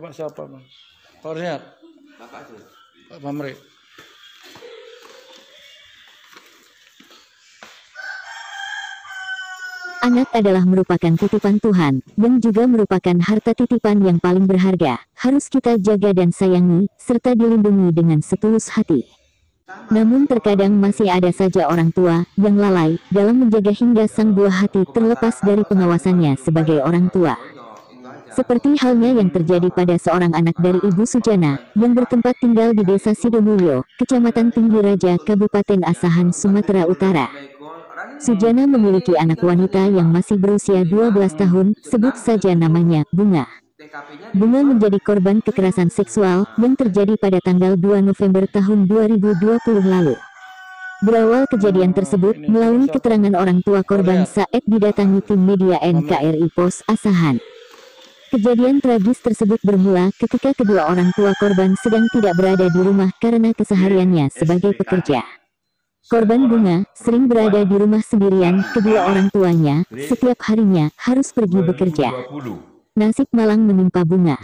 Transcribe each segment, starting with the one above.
Bapak siapa, Bang? Pak Riyad? Bapak itu. Pak Pamri. Anak adalah merupakan titipan Tuhan, yang juga merupakan harta titipan yang paling berharga, harus kita jaga dan sayangi, serta dilindungi dengan setulus hati. Namun terkadang masih ada saja orang tua, yang lalai, dalam menjaga hingga sang buah hati terlepas dari pengawasannya sebagai orang tua. Seperti halnya yang terjadi pada seorang anak dari Ibu Sujana, yang bertempat tinggal di Desa Sidomulyo, Kecamatan Tinggi Raja, Kabupaten Asahan, Sumatera Utara. Sujana memiliki anak wanita yang masih berusia 12 tahun, sebut saja namanya Bunga. Bunga menjadi korban kekerasan seksual yang terjadi pada tanggal 2 November tahun 2020 lalu. Berawal kejadian tersebut melalui keterangan orang tua korban saat didatangi tim media NKRI Pos Asahan. Kejadian tragis tersebut bermula ketika kedua orang tua korban sedang tidak berada di rumah karena kesehariannya sebagai pekerja. Korban Bunga sering berada di rumah sendirian, kedua orang tuanya setiap harinya harus pergi bekerja. Nasib malang menimpa Bunga.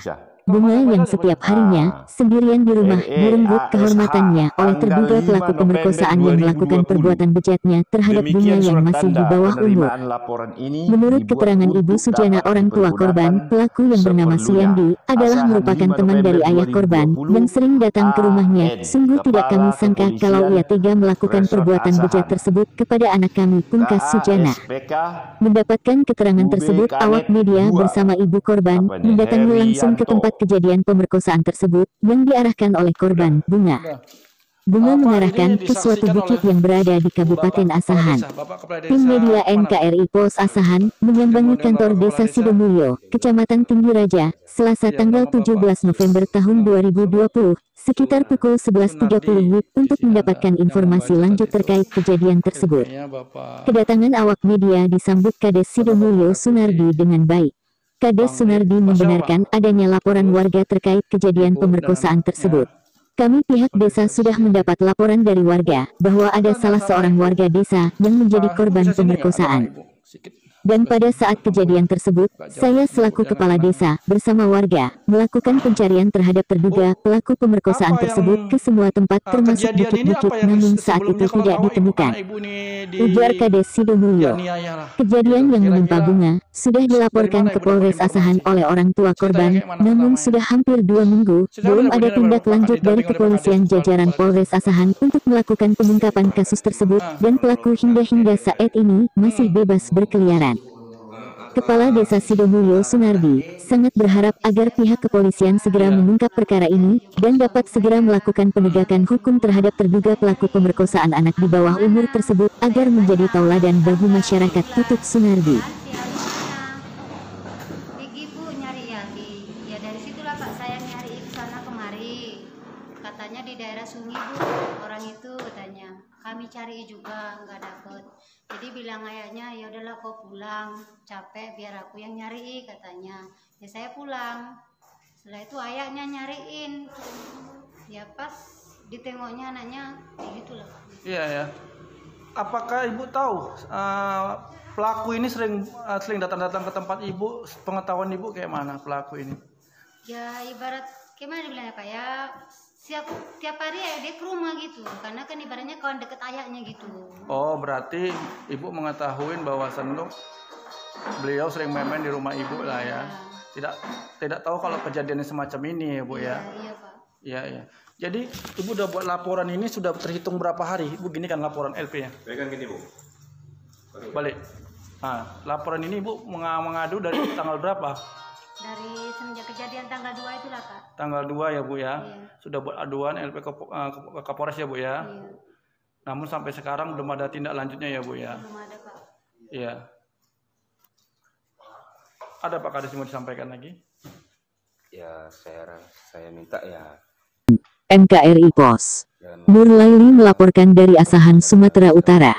Bunga yang setiap harinya sendirian di rumah direnggut kehormatannya oleh terduga pelaku pemerkosaan yang melakukan perbuatan bejatnya terhadap Bunga yang masih di bawah umur. Menurut keterangan Ibu Sujana orang tua korban, pelaku yang bernama Suyandi adalah merupakan teman dari ayah korban yang sering datang ke rumahnya. Sungguh tidak kami sangka kalau ia tega melakukan perbuatan bejat tersebut kepada anak kami, pungkas Sujana. Mendapatkan keterangan tersebut, awak media bersama ibu korban mendatangi langsung ke tempat kejadian pemerkosaan tersebut yang diarahkan oleh korban, Bunga. Bunga mengarahkan ke suatu bukit yang berada di Kabupaten Asahan. Tim media NKRI Pos Asahan menyambangi kantor Desa Sidomulyo, Kecamatan Tinggi Raja, Selasa tanggal 17 November tahun 2020, sekitar pukul 11.30 WIB untuk mendapatkan informasi lanjut terkait kejadian tersebut. Kedatangan awak media disambut Kades Sidomulyo Sunardi dengan baik. Kades Sunardi membenarkan adanya laporan warga terkait kejadian pemerkosaan tersebut. Kami pihak desa sudah mendapat laporan dari warga bahwa ada salah seorang warga desa yang menjadi korban pemerkosaan. Dan pada saat kejadian tersebut, saya selaku kepala desa bersama warga melakukan pencarian terhadap terduga pelaku pemerkosaan tersebut ke semua tempat termasuk bukit-bukit, namun saat itu tidak ditemukan. Ujar Kades Sidomulyo. Kejadian yang menimpa Bunga sudah dilaporkan ke Polres Asahan oleh orang tua korban, namun sudah hampir 2 minggu belum ada tindak lanjut dari kepolisian jajaran Polres Asahan untuk melakukan pengungkapan kasus tersebut, dan pelaku hingga saat ini masih bebas berkeliaran. Kepala Desa Sidomulyo Sunardi sangat berharap agar pihak kepolisian segera mengungkap perkara ini dan dapat segera melakukan penegakan hukum terhadap terduga pelaku pemerkosaan anak di bawah umur tersebut agar menjadi tauladan bagi masyarakat, tutup Sunardi. Ya dari situlah Pak saya nyari ke sana kemari. Katanya di daerah Sungai Bu, orang itu katanya. Kami cari juga nggak dapet. Jadi bilang ayahnya, ya udahlah kau pulang, capek biar aku yang nyari katanya. Ya saya pulang. Setelah itu ayahnya nyariin. Ya pas ditengoknya anaknya kayak gitulah. Iya ya. Apakah ibu tahu pelaku ini sering datang ke tempat ibu? Pengetahuan ibu kayak mana pelaku ini? Ya ibarat gimana dibilangnya Pak ya, tiap hari ya dia ke rumah gitu, karena kan ibaratnya kawan deket ayahnya gitu. Oh berarti ibu mengetahui bahwasan tuh beliau sering main-main di rumah ibu lah ya. Tidak tahu kalau kejadiannya semacam ini ya Bu ya. Iya Pak. Iya ya. Jadi ibu udah buat laporan ini sudah terhitung berapa hari? Ibu gini kan laporan LP ya. Pegang gini Bu. Balik. Nah, laporan ini ibu mengadu dari tanggal berapa? Dari semenjak kejadian tanggal 2 itulah Kak. Tanggal 2 ya Bu ya. Iya. Sudah buat aduan LP ke Kapolres ya Bu ya. Iya. Namun sampai sekarang belum ada tindak lanjutnya ya Bu ya. Belum ada Pak. Iya. Ada Pak Kades yang mau disampaikan lagi? Ya saya minta ya. NKRI Pos. Nur Laili melaporkan dari Asahan, Sumatera Utara.